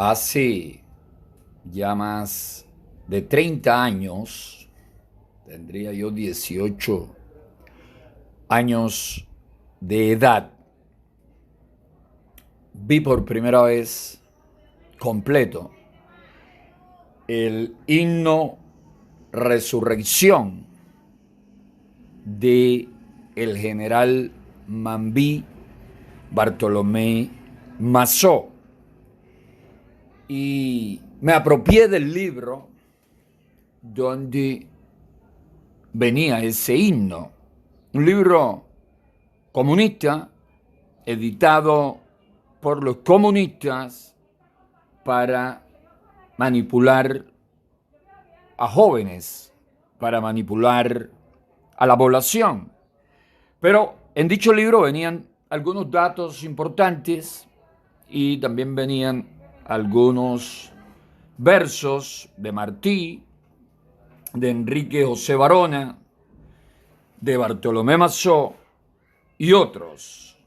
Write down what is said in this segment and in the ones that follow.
Hace ya más de 30 años, tendría yo 18 años de edad, vi por primera vez completo el himno Resurrección de el general Mambí Bartolomé Massó. Y me apropié del libro donde venía ese himno. Un libro comunista, editado por los comunistas para manipular a jóvenes, para manipular a la población. Pero en dicho libro venían algunos datos importantes y también venían algunos versos de Martí, de Enrique José Varona, de Bartolomé Massó y otros.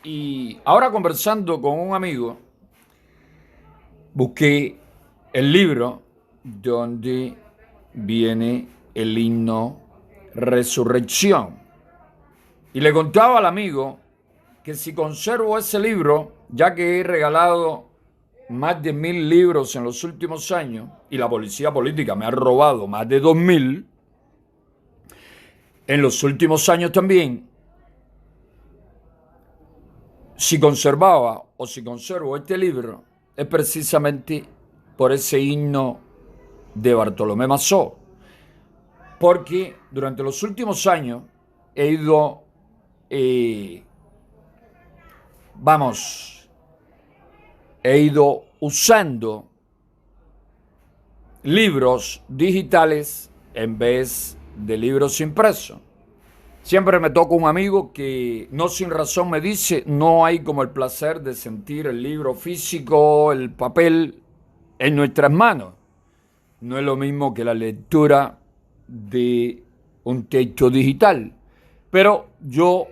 Y ahora, conversando con un amigo, busqué el libro donde viene el himno Resurrección. Y le contaba al amigo que si conservo ese libro, ya que he regalado más de 1000 libros en los últimos años y la policía política me ha robado más de 2000 en los últimos años también, si conservaba o si conservo este libro es precisamente por ese himno de Bartolomé Massó, porque durante los últimos años he ido usando libros digitales en vez de libros impresos. Siempre me toca un amigo que no sin razón me dice, no hay como el placer de sentir el libro físico, el papel en nuestras manos. No es lo mismo que la lectura de un texto digital. Pero yo,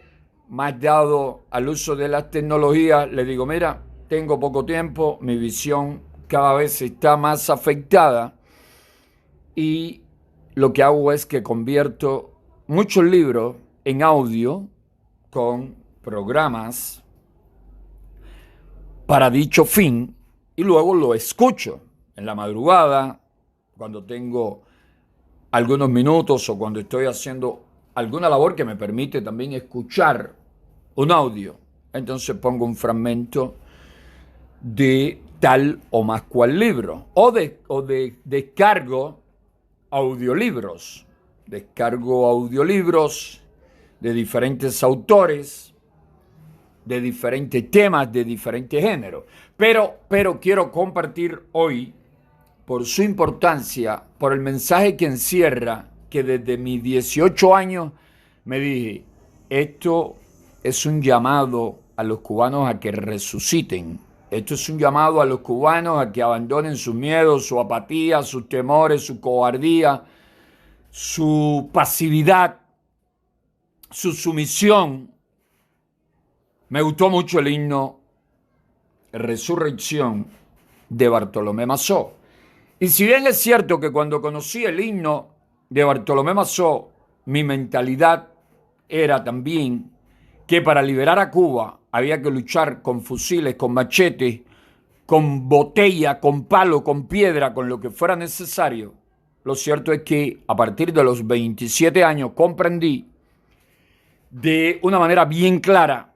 más dado al uso de las tecnologías, le digo, mira, tengo poco tiempo, mi visión cada vez está más afectada y lo que hago es que convierto muchos libros en audio con programas para dicho fin y luego lo escucho en la madrugada, cuando tengo algunos minutos o cuando estoy haciendo alguna labor que me permite también escuchar un audio. Entonces pongo un fragmento de tal o más cual libro o descargo audiolibros. Descargo audiolibros de diferentes autores, de diferentes temas, de diferentes géneros. Pero quiero compartir hoy, por su importancia, por el mensaje que encierra, que desde mis 18 años me dije, esto es un llamado a los cubanos a que resuciten. Esto es un llamado a los cubanos a que abandonen sus miedos, su apatía, sus temores, su cobardía, su pasividad, su sumisión. Me gustó mucho el himno Resurrección de Bartolomé Massó. Y si bien es cierto que cuando conocí el himno de Bartolomé Massó, mi mentalidad era también que para liberar a Cuba había que luchar con fusiles, con machetes, con botella, con palo, con piedra, con lo que fuera necesario. Lo cierto es que a partir de los 27 años comprendí de una manera bien clara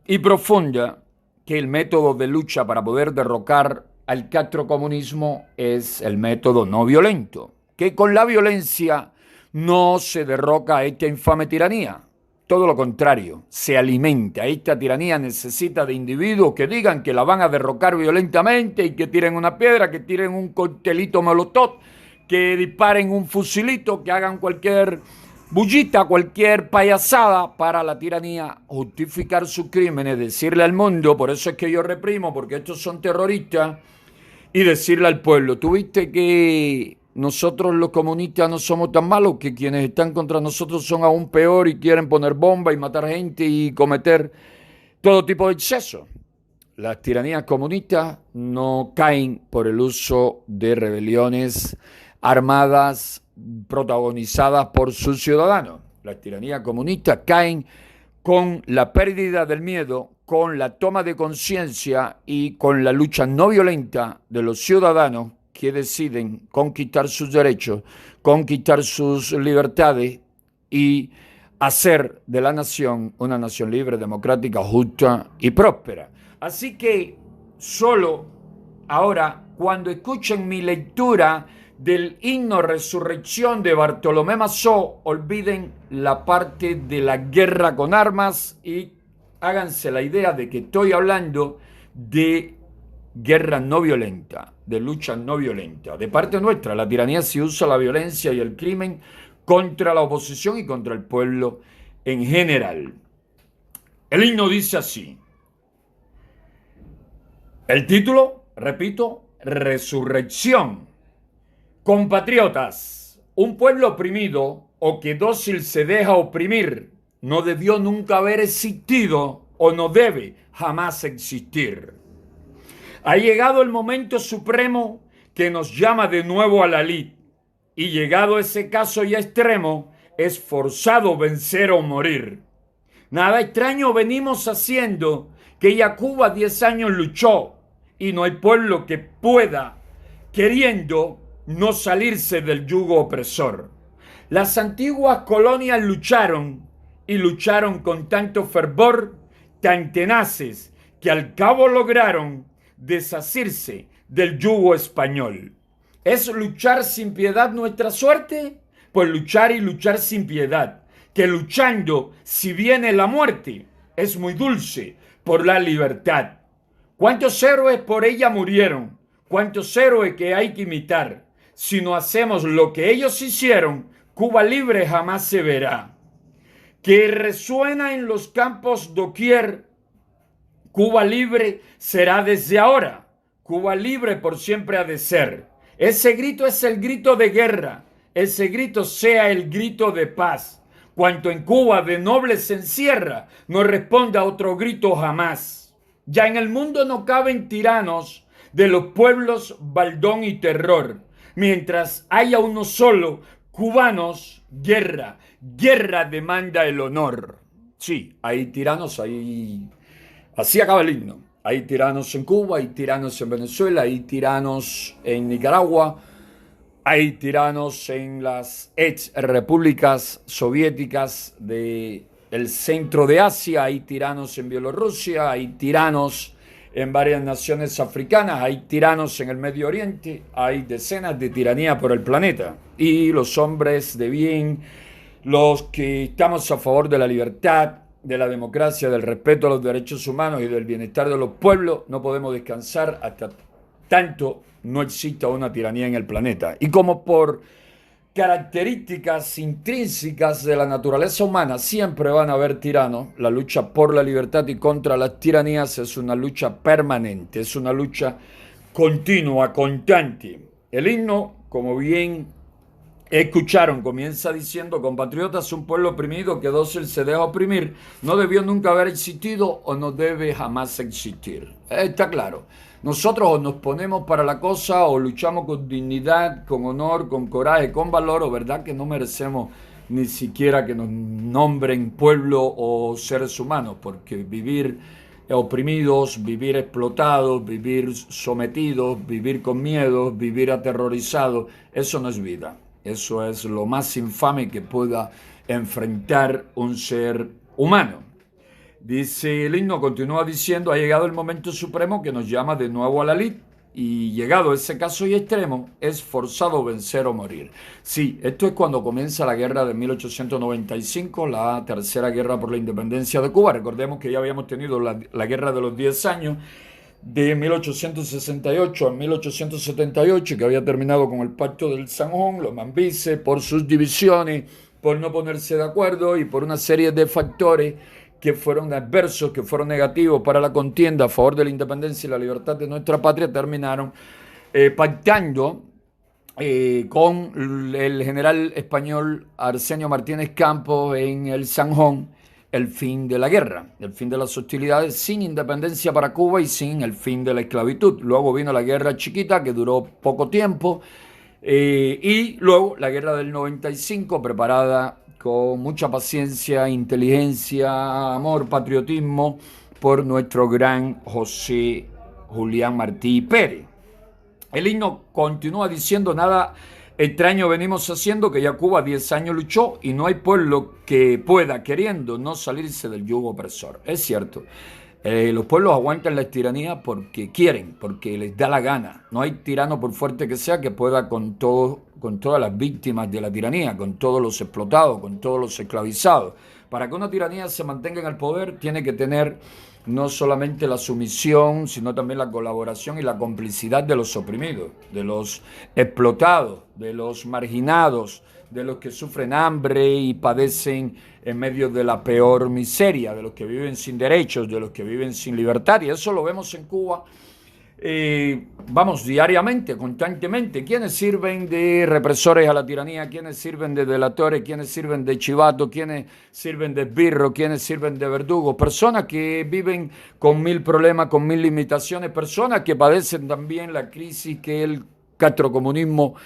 y profunda que el método de lucha para poder derrocar al castrocomunismo es el método no violento, que con la violencia no se derroca a esta infame tiranía. Todo lo contrario, se alimenta. Esta tiranía necesita de individuos que digan que la van a derrocar violentamente y que tiren una piedra, que tiren un coctelito molotov, que disparen un fusilito, que hagan cualquier bullita, cualquier payasada para la tiranía, justificar sus crímenes, decirle al mundo, por eso es que yo reprimo, porque estos son terroristas, y decirle al pueblo, ¿tú viste que nosotros los comunistas no somos tan malos, que quienes están contra nosotros son aún peor y quieren poner bombas y matar gente y cometer todo tipo de excesos? las tiranías comunistas no caen por el uso de rebeliones armadas protagonizadas por sus ciudadanos. Las tiranías comunistas caen con la pérdida del miedo, con la toma de conciencia y con la lucha no violenta de los ciudadanos que deciden conquistar sus derechos, conquistar sus libertades y hacer de la nación una nación libre, democrática, justa y próspera. Así que solo ahora, cuando escuchen mi lectura del himno Resurrección de Bartolomé Massó, olviden la parte de la guerra con armas y háganse la idea de que estoy hablando de guerra no violenta, de lucha no violenta. De parte nuestra, la tiranía sí usa la violencia y el crimen contra la oposición y contra el pueblo en general. El himno dice así. El título, repito, Resurrección. Compatriotas, un pueblo oprimido o que dócil se deja oprimir no debió nunca haber existido o no debe jamás existir. Ha llegado el momento supremo que nos llama de nuevo a la lid y llegado ese caso ya extremo es forzado vencer o morir. Nada extraño venimos haciendo que ya Cuba 10 años luchó y no hay pueblo que pueda, queriendo, no salirse del yugo opresor. Las antiguas colonias lucharon y lucharon con tanto fervor, tan tenaces, que al cabo lograron desasirse del yugo español. ¿Es luchar sin piedad nuestra suerte? Pues luchar y luchar sin piedad, que luchando si viene la muerte es muy dulce por la libertad. ¿Cuántos héroes por ella murieron? ¿Cuántos héroes que hay que imitar? Si no hacemos lo que ellos hicieron, Cuba libre jamás se verá. Que resuena en los campos doquier, Cuba libre será desde ahora. Cuba libre por siempre ha de ser. Ese grito es el grito de guerra. Ese grito sea el grito de paz. Cuanto en Cuba de noble se encierra, no responde a otro grito jamás. Ya en el mundo no caben tiranos de los pueblos baldón y terror. Mientras haya uno solo, cubanos, guerra. Guerra demanda el honor. Sí, hay tiranos, hay... Así acaba el himno. Hay tiranos en Cuba, hay tiranos en Venezuela, hay tiranos en Nicaragua, hay tiranos en las ex repúblicas soviéticas del centro de Asia, hay tiranos en Bielorrusia, hay tiranos en varias naciones africanas, hay tiranos en el Medio Oriente, hay decenas de tiranías por el planeta. Y los hombres de bien, los que estamos a favor de la libertad, de la democracia, del respeto a los derechos humanos y del bienestar de los pueblos, no podemos descansar hasta tanto no exista una tiranía en el planeta. Y como por características intrínsecas de la naturaleza humana siempre van a haber tiranos, la lucha por la libertad y contra las tiranías es una lucha permanente, es una lucha continua, constante. El himno, como bien escucharon, comienza diciendo: compatriotas, un pueblo oprimido que dócil se deja oprimir, no debió nunca haber existido o no debe jamás existir. Está claro. Nosotros o nos ponemos para la cosa o luchamos con dignidad, con honor, con coraje, con valor, o verdad que no merecemos ni siquiera que nos nombren pueblo o seres humanos, porque vivir oprimidos, vivir explotados, vivir sometidos, vivir con miedo, vivir aterrorizados, eso no es vida. Eso es lo más infame que pueda enfrentar un ser humano. Dice el himno, continúa diciendo: ha llegado el momento supremo que nos llama de nuevo a la lid y llegado ese caso y extremo es forzado vencer o morir. Sí, esto es cuando comienza la guerra de 1895, la tercera guerra por la independencia de Cuba. Recordemos que ya habíamos tenido la guerra de los 10 años de 1868 a 1878, que había terminado con el Pacto del Sanjón, los mambises, por sus divisiones, por no ponerse de acuerdo y por una serie de factores que fueron adversos, que fueron negativos para la contienda a favor de la independencia y la libertad de nuestra patria, terminaron pactando con el general español Arsenio Martínez Campos en el Sanjón el fin de la guerra, el fin de las hostilidades, sin independencia para Cuba y sin el fin de la esclavitud. Luego vino la guerra chiquita, que duró poco tiempo, y luego la guerra del 95, preparada con mucha paciencia, inteligencia, amor, patriotismo, por nuestro gran José Julián Martí Pérez. El himno continúa diciendo: nada extraño venimos haciendo, que ya Cuba 10 años luchó y no hay pueblo que pueda, queriendo, no salirse del yugo opresor. Es cierto, los pueblos aguantan la tiranía porque quieren, porque les da la gana. No hay tirano, por fuerte que sea, que pueda con todas las víctimas de la tiranía, con todos los explotados, con todos los esclavizados. Para que una tiranía se mantenga en el poder, tiene que tener no solamente la sumisión, sino también la colaboración y la complicidad de los oprimidos, de los explotados, de los marginados, de los que sufren hambre y padecen en medio de la peor miseria, de los que viven sin derechos, de los que viven sin libertad. Y eso lo vemos en Cuba, vamos, diariamente, constantemente. ¿Quiénes sirven de represores a la tiranía? ¿Quiénes sirven de delatores? ¿Quiénes sirven de chivatos? ¿Quiénes sirven de esbirros? ¿Quiénes sirven de verdugos? Personas que viven con 1000 problemas, con 1000 limitaciones, personas que padecen también la crisis que el castrocomunismo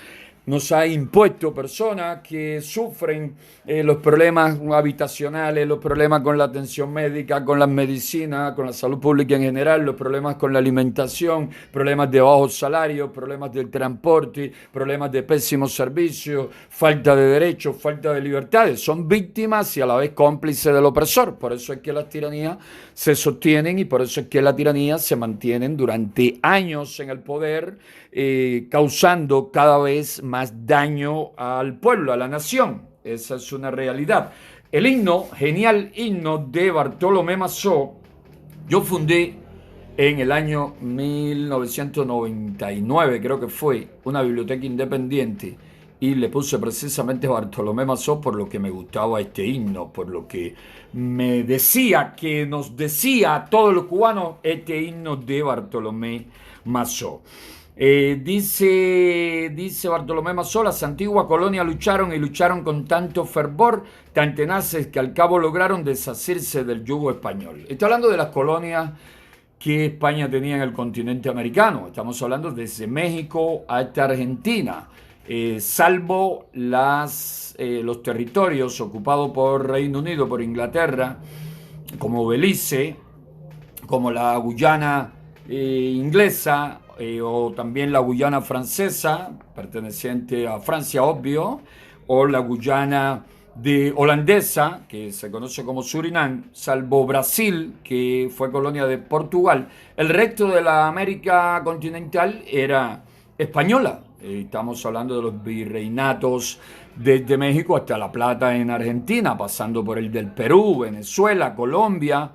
nos ha impuesto, personas que sufren los problemas habitacionales, los problemas con la atención médica, con las medicinas, con la salud pública en general, los problemas con la alimentación, problemas de bajos salarios, problemas del transporte, problemas de pésimos servicios, falta de derechos, falta de libertades. Son víctimas y a la vez cómplices del opresor. Por eso es que las tiranías se sostienen y por eso es que la tiranía se mantienen durante años en el poder, causando cada vez más daño al pueblo, a la nación. Esa es una realidad. El himno, genial himno de Bartolomé Massó, yo fundé en el año 1999, creo que fue, una biblioteca independiente y le puse precisamente Bartolomé Massó por lo que me gustaba este himno, por lo que me decía, que nos decía a todos los cubanos este himno de Bartolomé Massó. Dice Bartolomé Massó: las antiguas colonias lucharon y lucharon con tanto fervor, tan tenaces, que al cabo lograron deshacerse del yugo español. Estoy hablando de las colonias que España tenía en el continente americano. Estamos hablando desde México hasta Argentina, salvo los territorios ocupados por Reino Unido, por Inglaterra, como Belice, como la Guyana inglesa, o también la Guyana francesa, perteneciente a Francia, obvio, o la Guyana holandesa, que se conoce como Surinam, salvo Brasil, que fue colonia de Portugal. El resto de la América continental era española. Estamos hablando de los virreinatos desde México hasta La Plata en Argentina, pasando por el del Perú, Venezuela, Colombia,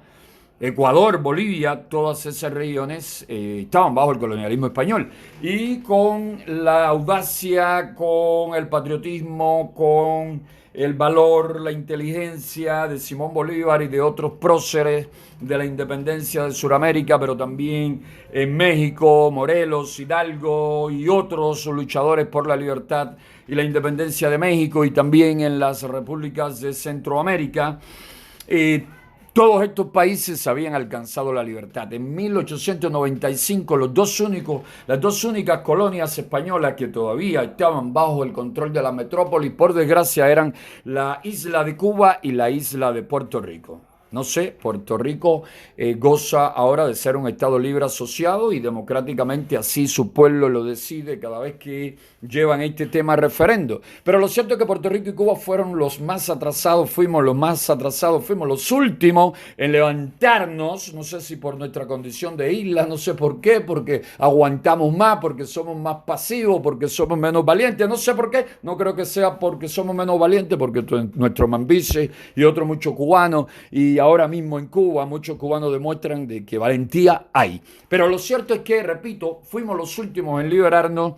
Ecuador, Bolivia. Todas esas regiones estaban bajo el colonialismo español. Y con la audacia, con el patriotismo, con el valor, la inteligencia de Simón Bolívar y de otros próceres de la independencia de Sudamérica, pero también en México, Morelos, Hidalgo y otros luchadores por la libertad y la independencia de México, y también en las repúblicas de Centroamérica. Todos estos países habían alcanzado la libertad. En 1895 las dos únicas colonias españolas que todavía estaban bajo el control de la metrópoli, por desgracia, eran la isla de Cuba y la isla de Puerto Rico. No sé, Puerto Rico goza ahora de ser un Estado libre asociado y democráticamente así su pueblo lo decide cada vez que llevan este tema a referendo. Pero lo cierto es que Puerto Rico y Cuba fueron los más atrasados, fuimos los últimos en levantarnos, no sé si por nuestra condición de isla, no sé por qué, porque aguantamos más, porque somos más pasivos, porque somos menos valientes, no sé por qué, no creo que sea porque somos menos valientes, porque nuestro Mambises y otros muchos cubanos, y ahora mismo en Cuba muchos cubanos demuestran de que valentía hay. Pero lo cierto es que, repito, fuimos los últimos en liberarnos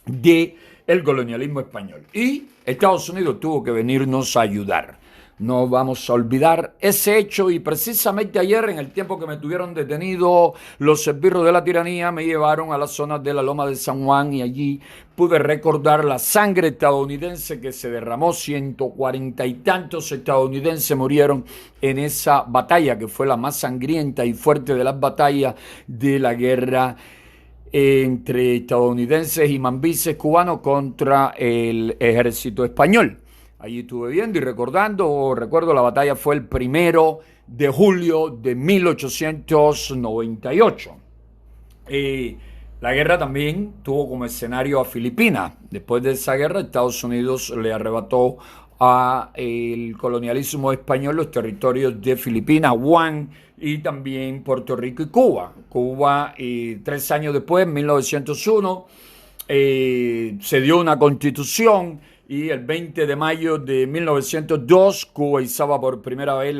del colonialismo español. Y Estados Unidos tuvo que venirnos a ayudar. No vamos a olvidar ese hecho y precisamente ayer, en el tiempo que me tuvieron detenido los esbirros de la tiranía, me llevaron a la zona de la Loma de San Juan y allí pude recordar la sangre estadounidense que se derramó. 140 y tantos estadounidenses murieron en esa batalla que fue la más sangrienta y fuerte de las batallas de la guerra entre estadounidenses y mambises cubanos contra el ejército español. Allí estuve viendo y recordando, recuerdo la batalla fue el 1 de julio de 1898. La guerra también tuvo como escenario a Filipinas. Después de esa guerra, Estados Unidos le arrebató al colonialismo español los territorios de Filipinas, Guam y también Puerto Rico y Cuba. Cuba, 3 años después, en 1901, se dio una constitución y el 20 de mayo de 1902 Cuba izaba por primera vez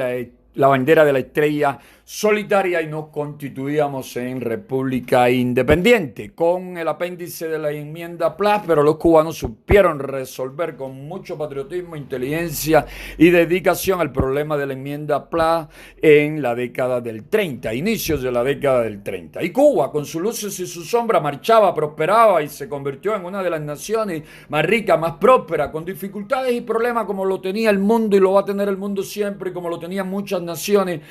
la bandera de la estrella solitaria y nos constituíamos en República Independiente con el apéndice de la enmienda Pla, pero los cubanos supieron resolver con mucho patriotismo, inteligencia y dedicación el problema de la enmienda Pla en la década del 30, inicios de la década del 30. Y Cuba, con sus luces y sus sombras, marchaba, prosperaba y se convirtió en una de las naciones más ricas, más prósperas, con dificultades y problemas como lo tenía el mundo y lo va a tener el mundo siempre, y como lo tenían muchas naciones,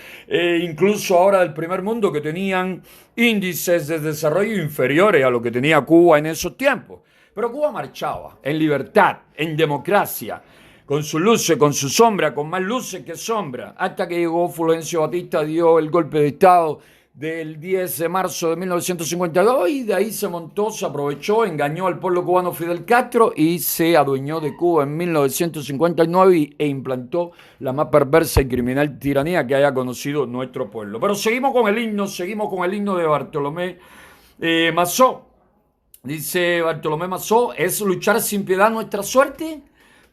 incluso ahora del primer mundo, que tenían índices de desarrollo inferiores a lo que tenía Cuba en esos tiempos. Pero Cuba marchaba en libertad, en democracia, con su luces, con su sombra, con más luces que sombra, hasta que llegó Fulgencio Batista, dio el golpe de Estado del 10 de marzo de 1952 y de ahí se montó, se aprovechó, engañó al pueblo cubano Fidel Castro y se adueñó de Cuba en 1959 e implantó la más perversa y criminal tiranía que haya conocido nuestro pueblo. Pero seguimos con el himno de Bartolomé Massó. Dice Bartolomé Massó, ¿es luchar sin piedad nuestra suerte?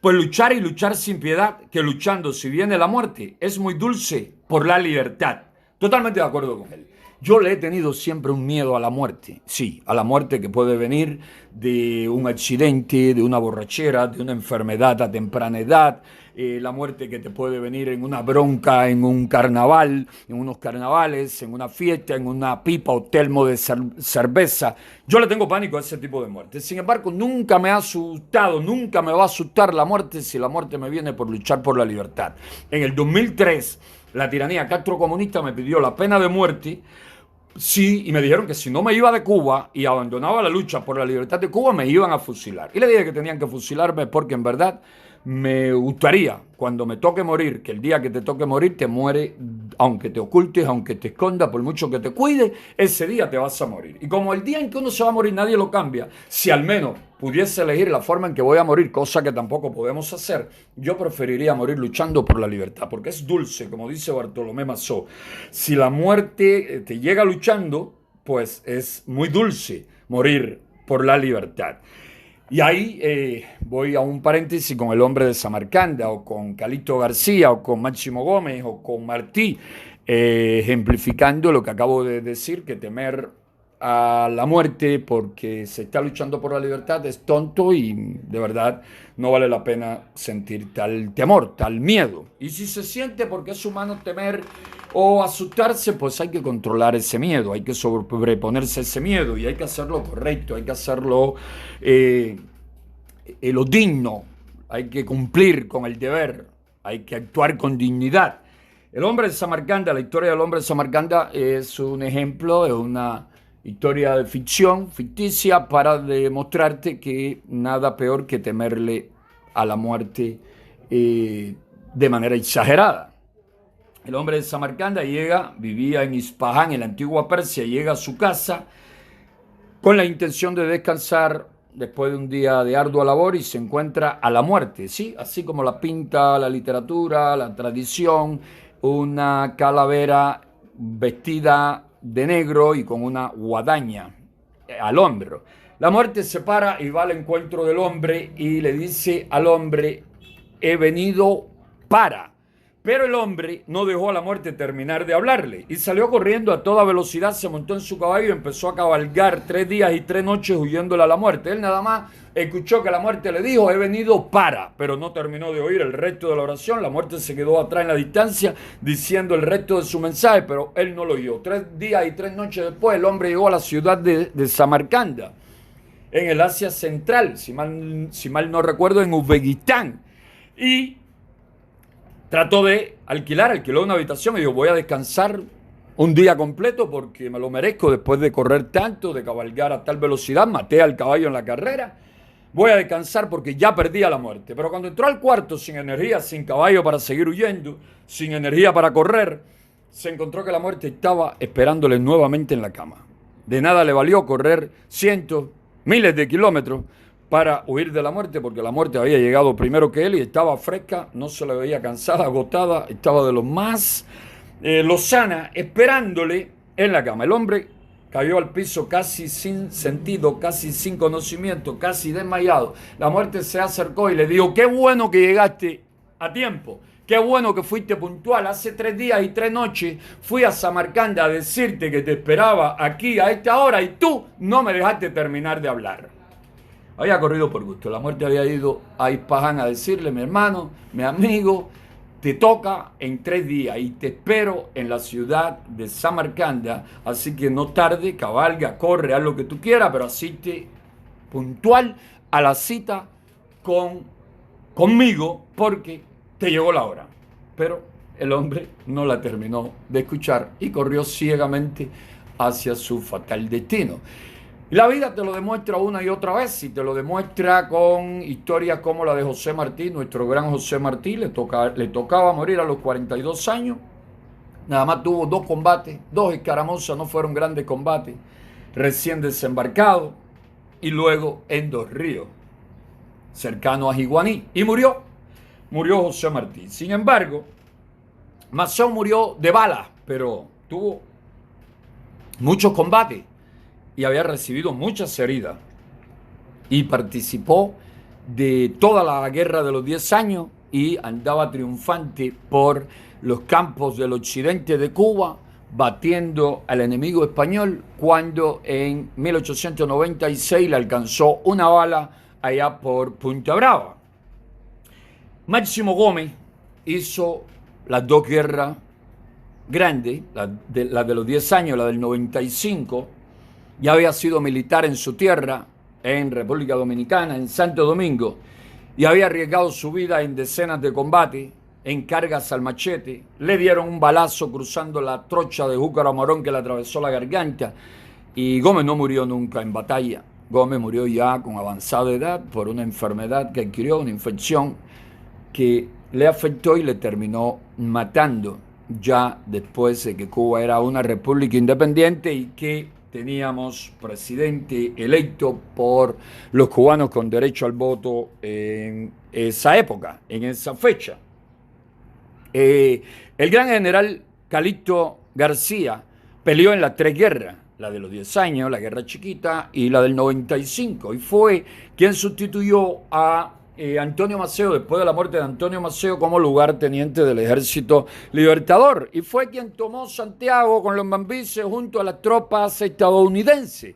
Pues luchar y luchar sin piedad, que luchando si viene la muerte, es muy dulce por la libertad. Totalmente de acuerdo con él. Yo le he tenido siempre un miedo a la muerte, sí, a la muerte que puede venir de un accidente, de una borrachera, de una enfermedad a temprana edad, la muerte que te puede venir en una bronca, en un carnaval, en unos carnavales, en una fiesta, en una pipa o termo de cerveza. Yo le tengo pánico a ese tipo de muerte. Sin embargo, nunca me ha asustado, nunca me va a asustar la muerte si la muerte me viene por luchar por la libertad. En el 2003, la tiranía castrocomunista me pidió la pena de muerte. Sí, y me dijeron que si no me iba de Cuba y abandonaba la lucha por la libertad de Cuba, me iban a fusilar. Y le dije que tenían que fusilarme porque en verdad me gustaría, cuando me toque morir, que el día que te toque morir, te muere, aunque te ocultes, aunque te escondas, por mucho que te cuide, ese día te vas a morir. Y como el día en que uno se va a morir nadie lo cambia, si al menos pudiese elegir la forma en que voy a morir, cosa que tampoco podemos hacer, yo preferiría morir luchando por la libertad, porque es dulce, como dice Bartolomé Massó. Si la muerte te llega luchando, pues es muy dulce morir por la libertad. Y ahí voy a un paréntesis con el hombre de Samarcanda, o con Calixto García, o con Máximo Gómez, o con Martí, ejemplificando lo que acabo de decir, que temer a la muerte porque se está luchando por la libertad es tonto y de verdad no vale la pena sentir tal temor, tal miedo. Y si se siente porque es humano temer o asustarse, pues hay que controlar ese miedo, hay que sobreponerse a ese miedo y hay que hacerlo correcto, hay que hacerlo lo digno, hay que cumplir con el deber, hay que actuar con dignidad. El hombre de Samarcanda, la historia del hombre de Samarcanda es un ejemplo, es una historia de ficción, ficticia, para demostrarte que nada peor que temerle a la muerte de manera exagerada. El hombre de Samarcanda vivía en Ispahan, en la antigua Persia, llega a su casa con la intención de descansar después de un día de ardua labor y se encuentra a la muerte, ¿sí? Así como la pinta la literatura, la tradición, una calavera vestida de negro y con una guadaña al hombro. La muerte se para y va al encuentro del hombre y le dice al hombre: he venido para Pero el hombre no dejó a la muerte terminar de hablarle y salió corriendo a toda velocidad, se montó en su caballo y empezó a cabalgar 3 días y 3 noches huyéndole a la muerte. Él nada más escuchó que la muerte le dijo: he venido para, pero no terminó de oír el resto de la oración. La muerte se quedó atrás en la distancia diciendo el resto de su mensaje, pero él no lo oyó. 3 días y 3 noches después el hombre llegó a la ciudad de Samarcanda, en el Asia Central, si mal no recuerdo, en Uzbekistán, y trató de alquiló una habitación y dijo: voy a descansar un día completo porque me lo merezco después de correr tanto, de cabalgar a tal velocidad, maté al caballo en la carrera, voy a descansar porque ya perdí a la muerte. Pero cuando entró al cuarto sin energía, sin caballo para seguir huyendo, sin energía para correr, se encontró que la muerte estaba esperándole nuevamente en la cama. De nada le valió correr cientos, miles de kilómetros para huir de la muerte, porque la muerte había llegado primero que él y estaba fresca, no se le veía cansada, agotada, estaba de lo más lozana, esperándole en la cama. El hombre cayó al piso casi sin sentido, casi sin conocimiento, casi desmayado. La muerte se acercó y le dijo: qué bueno que llegaste a tiempo, qué bueno que fuiste puntual. Hace 3 días y 3 noches fui a Samarcanda a decirte que te esperaba aquí a esta hora y tú no me dejaste terminar de hablar. Había corrido por gusto. La muerte había ido a Ispahan a decirle: mi hermano, mi amigo, te toca en 3 días y te espero en la ciudad de Samarcanda, así que no tarde, cabalga, corre, haz lo que tú quieras, pero asiste puntual a la cita conmigo porque te llegó la hora. Pero el hombre no la terminó de escuchar y corrió ciegamente hacia su fatal destino. La vida te lo demuestra una y otra vez, y te lo demuestra con historias como la de José Martí, nuestro gran José Martí. Le tocaba morir a los 42 años, nada más tuvo 2 combates, 2 escaramuzas, no fueron grandes combates, recién desembarcado, y luego en Dos Ríos, cercano a Jiguaní, y murió José Martí. Sin embargo, Masson murió de balas, pero tuvo muchos combates y había recibido muchas heridas y participó de toda la guerra de los 10 años y andaba triunfante por los campos del occidente de Cuba, batiendo al enemigo español cuando en 1896 le alcanzó una bala allá por Punta Brava. Máximo Gómez hizo las 2 guerras grandes, la de los 10 años, la del 95, ya había sido militar en su tierra, en República Dominicana, en Santo Domingo, y había arriesgado su vida en decenas de combates, en cargas al machete. Le dieron un balazo cruzando la trocha de Júcar Morón que le atravesó la garganta, y Gómez no murió nunca en batalla. Gómez murió ya con avanzada edad por una enfermedad que adquirió, una infección que le afectó y le terminó matando ya después de que Cuba era una república independiente y que teníamos presidente electo por los cubanos con derecho al voto en esa época, en esa fecha. El gran general Calixto García peleó en las 3 guerras, la de los 10 años, la guerra chiquita y la del 95, y fue quien sustituyó a Antonio Maceo, después de la muerte de Antonio Maceo, como lugarteniente del Ejército Libertador, y fue quien tomó Santiago con los mambises junto a las tropas estadounidenses.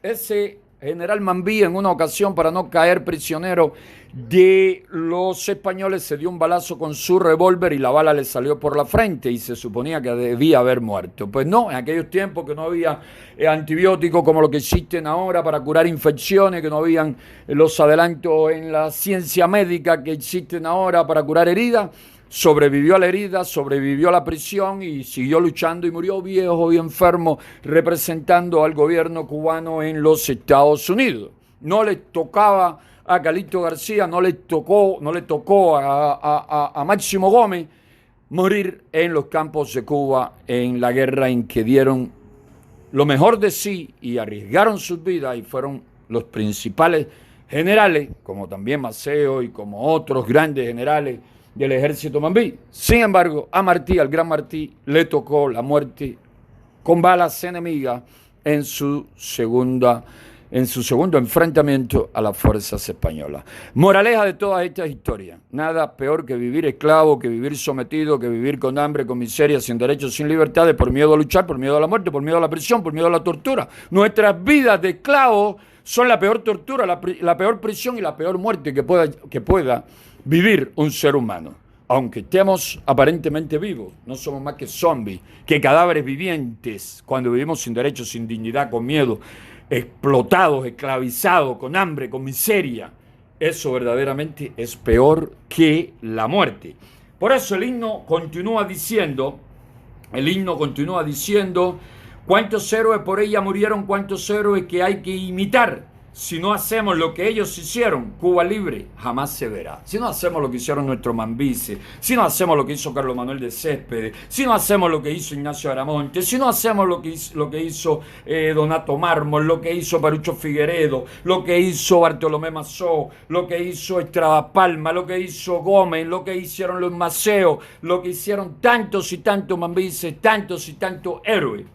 Ese general Mambí, en una ocasión, para no caer prisionero de los españoles, se dio un balazo con su revólver y la bala le salió por la frente y se suponía que debía haber muerto. Pues no, en aquellos tiempos que no había antibióticos como los que existen ahora para curar infecciones, que no habían los adelantos en la ciencia médica que existen ahora para curar heridas, sobrevivió a la herida, sobrevivió a la prisión y siguió luchando y murió viejo y enfermo representando al gobierno cubano en los Estados Unidos. No le tocaba a Calixto García, no le tocó a Máximo Gómez morir en los campos de Cuba en la guerra en que dieron lo mejor de sí y arriesgaron sus vidas y fueron los principales generales, como también Maceo y como otros grandes generales del ejército mambí. Sin embargo, a Martí, al gran Martí, le tocó la muerte con balas enemigas en su segunda en su segundo enfrentamiento a las fuerzas españolas. Moraleja de todas estas historias: nada peor que vivir esclavo, que vivir sometido, que vivir con hambre, con miseria, sin derechos, sin libertades, por miedo a luchar, por miedo a la muerte, por miedo a la prisión, por miedo a la tortura. Nuestras vidas de esclavos son la peor tortura, la peor prisión y la peor muerte que pueda vivir un ser humano. Aunque estemos aparentemente vivos, no somos más que zombies, que cadáveres vivientes, cuando vivimos sin derechos, sin dignidad, con miedo, explotados, esclavizados, con hambre, con miseria. Eso verdaderamente es peor que la muerte. Por eso el himno continúa diciendo, cuántos héroes por ella murieron, cuántos héroes que hay que imitar. Si no hacemos lo que ellos hicieron, Cuba libre jamás se verá. Si no hacemos lo que hicieron nuestros Mambises, si no hacemos lo que hizo Carlos Manuel de Céspedes, si no hacemos lo que hizo Ignacio Aramonte, si no hacemos lo que hizo Donato Mármol, lo que hizo Parucho Figueredo, lo que hizo Bartolomé Massó, lo que hizo Estrada Palma, lo que hizo Gómez, lo que hicieron los Maceo, lo que hicieron tantos y tantos Mambises, tantos y tantos héroes,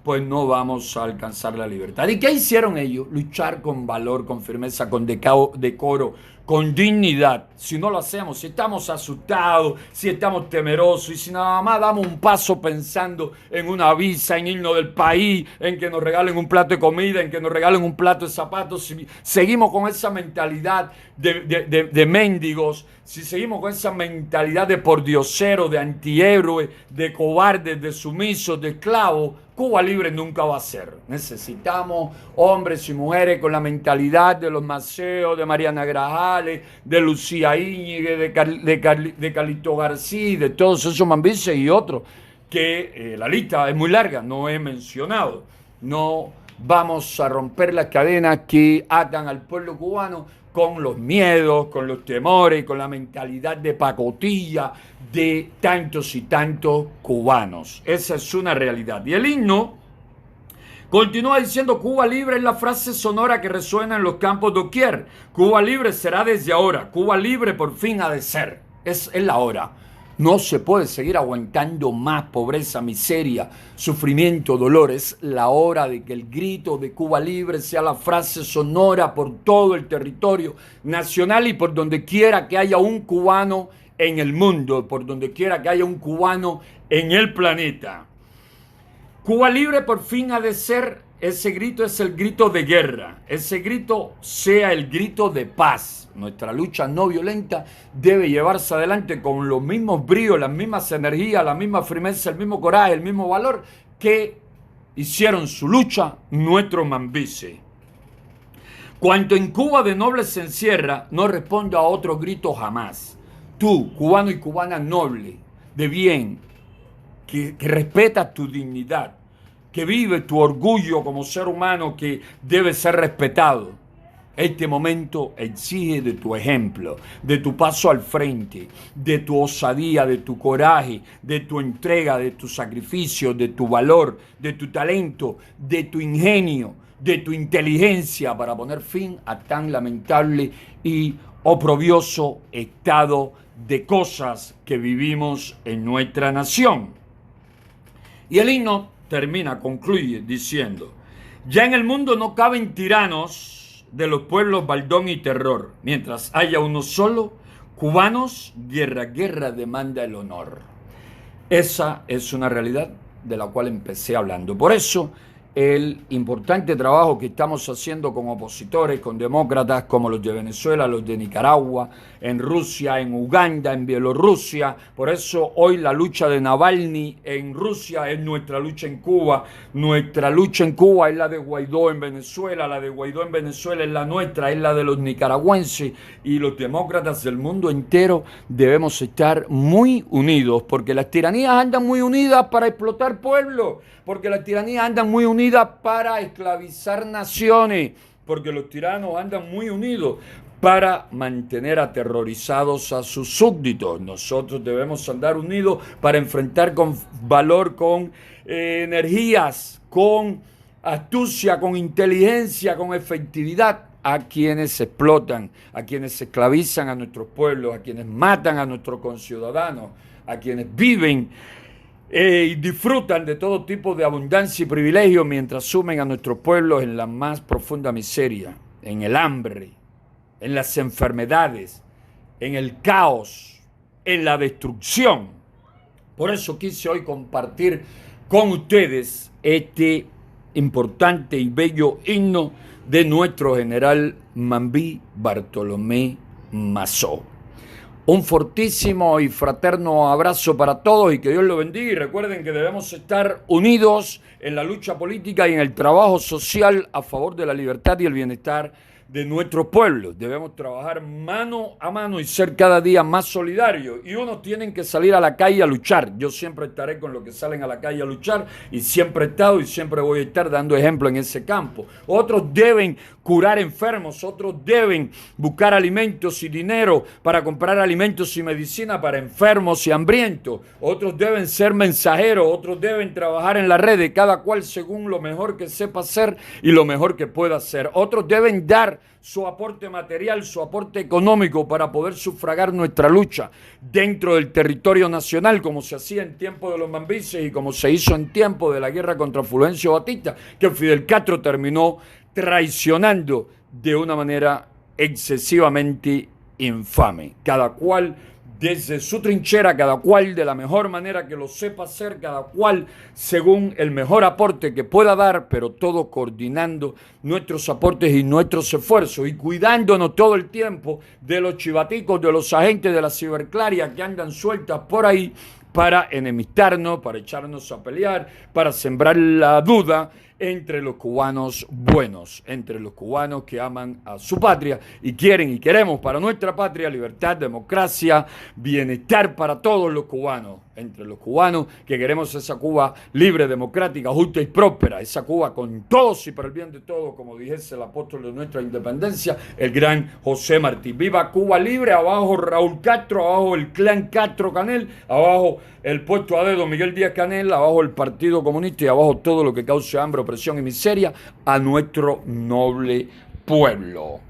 pues no vamos a alcanzar la libertad. ¿Y qué hicieron ellos? Luchar con valor, con firmeza, con decoro, con dignidad. Si no lo hacemos, si estamos asustados, si estamos temerosos y si nada más damos un paso pensando en una visa, en irnos del país, en que nos regalen un plato de comida, en que nos regalen un plato de zapatos, si seguimos con esa mentalidad de mendigos, si seguimos con esa mentalidad de pordioseros, de antihéroes, de cobardes, de sumisos, de esclavos, Cuba libre nunca va a ser. Necesitamos hombres y mujeres con la mentalidad de los Maceo, de Mariana Grajales, de Lucía Íñiguez, de Calixto García, de todos esos Mambises y otros, que la lista es muy larga, no he mencionado. No vamos a romper las cadenas que atan al pueblo cubano con los miedos, con los temores, con la mentalidad de pacotilla de tantos y tantos cubanos. Esa es una realidad. Y el himno continúa diciendo: Cuba libre es la frase sonora que resuena en los campos doquier. Cuba libre será desde ahora. Cuba libre por fin ha de ser. Es la hora. No se puede seguir aguantando más pobreza, miseria, sufrimiento, dolor. Es la hora de que el grito de Cuba libre sea la frase sonora por todo el territorio nacional y por donde quiera que haya un cubano en el mundo, por donde quiera que haya un cubano en el planeta. Cuba libre por fin ha de ser. Ese grito es el grito de guerra. Ese grito sea el grito de paz. Nuestra lucha no violenta debe llevarse adelante con los mismos bríos, las mismas energías, la misma firmeza, el mismo coraje, el mismo valor que hicieron su lucha nuestros Mambises. Cuanto en Cuba de nobles se encierra, no responde a otro grito jamás. Tú, cubano y cubana noble, de bien, que respetas tu dignidad, que vive tu orgullo como ser humano que debe ser respetado. Este momento exige de tu ejemplo, de tu paso al frente, de tu osadía, de tu coraje, de tu entrega, de tu sacrificio, de tu valor, de tu talento, de tu ingenio, de tu inteligencia para poner fin a tan lamentable y oprobioso estado de cosas que vivimos en nuestra nación. Y el himno concluye diciendo: ya en el mundo no caben tiranos de los pueblos baldón y terror. Mientras haya uno solo, cubanos, guerra demanda el honor. Esa es una realidad de la cual empecé hablando. Por eso, el importante trabajo que estamos haciendo con opositores, con demócratas como los de Venezuela, los de Nicaragua, en Rusia, en Uganda, en Bielorrusia. Por eso hoy la lucha de Navalny en Rusia es nuestra lucha en Cuba. Nuestra lucha en Cuba es la de Guaidó en Venezuela. La de Guaidó en Venezuela es la nuestra, es la de los nicaragüenses. Y los demócratas del mundo entero debemos estar muy unidos, porque las tiranías andan muy unidas para explotar pueblos, porque las tiranías andan muy unidas para esclavizar naciones, porque los tiranos andan muy unidos para mantener aterrorizados a sus súbditos. Nosotros debemos andar unidos para enfrentar con valor, con energías, con astucia, con inteligencia, con efectividad a quienes explotan, a quienes esclavizan a nuestros pueblos, a quienes matan a nuestros conciudadanos, a quienes viven y disfrutan de todo tipo de abundancia y privilegio mientras sumen a nuestros pueblos en la más profunda miseria, en el hambre, en las enfermedades, en el caos, en la destrucción. Por eso quise hoy compartir con ustedes este importante y bello himno de nuestro general Mambí Bartolomé Massó. Un fortísimo y fraterno abrazo para todos y que Dios los bendiga. Y recuerden que debemos estar unidos en la lucha política y en el trabajo social a favor de la libertad y el bienestar de nuestro pueblo. Debemos trabajar mano a mano y ser cada día más solidarios. Y unos tienen que salir a la calle a luchar. Yo siempre estaré con los que salen a la calle a luchar y siempre he estado y siempre voy a estar dando ejemplo en ese campo. Otros deben curar enfermos, otros deben buscar alimentos y dinero para comprar alimentos y medicina para enfermos y hambrientos. Otros deben ser mensajeros, otros deben trabajar en las redes, cada cual según lo mejor que sepa hacer y lo mejor que pueda hacer. Otros deben dar su aporte material, su aporte económico para poder sufragar nuestra lucha dentro del territorio nacional, como se hacía en tiempo de los mambises y como se hizo en tiempo de la guerra contra Fulgencio Batista, que Fidel Castro terminó traicionando de una manera excesivamente infame. Cada cual desde su trinchera, cada cual de la mejor manera que lo sepa hacer, cada cual según el mejor aporte que pueda dar, pero todo coordinando nuestros aportes y nuestros esfuerzos y cuidándonos todo el tiempo de los chivaticos, de los agentes de la ciberclaria que andan sueltas por ahí para enemistarnos, para echarnos a pelear, para sembrar la duda entre los cubanos buenos, entre los cubanos que aman a su patria y quieren y queremos para nuestra patria libertad, democracia, bienestar para todos los cubanos, entre los cubanos que queremos esa Cuba libre, democrática, justa y próspera, esa Cuba con todos y para el bien de todos, como dijese el apóstol de nuestra independencia, el gran José Martí. Viva Cuba libre, abajo Raúl Castro, abajo el clan Castro Canel, abajo el puesto a dedo Miguel Díaz Canel, abajo el Partido Comunista y abajo todo lo que cause hambre, opresión y miseria a nuestro noble pueblo.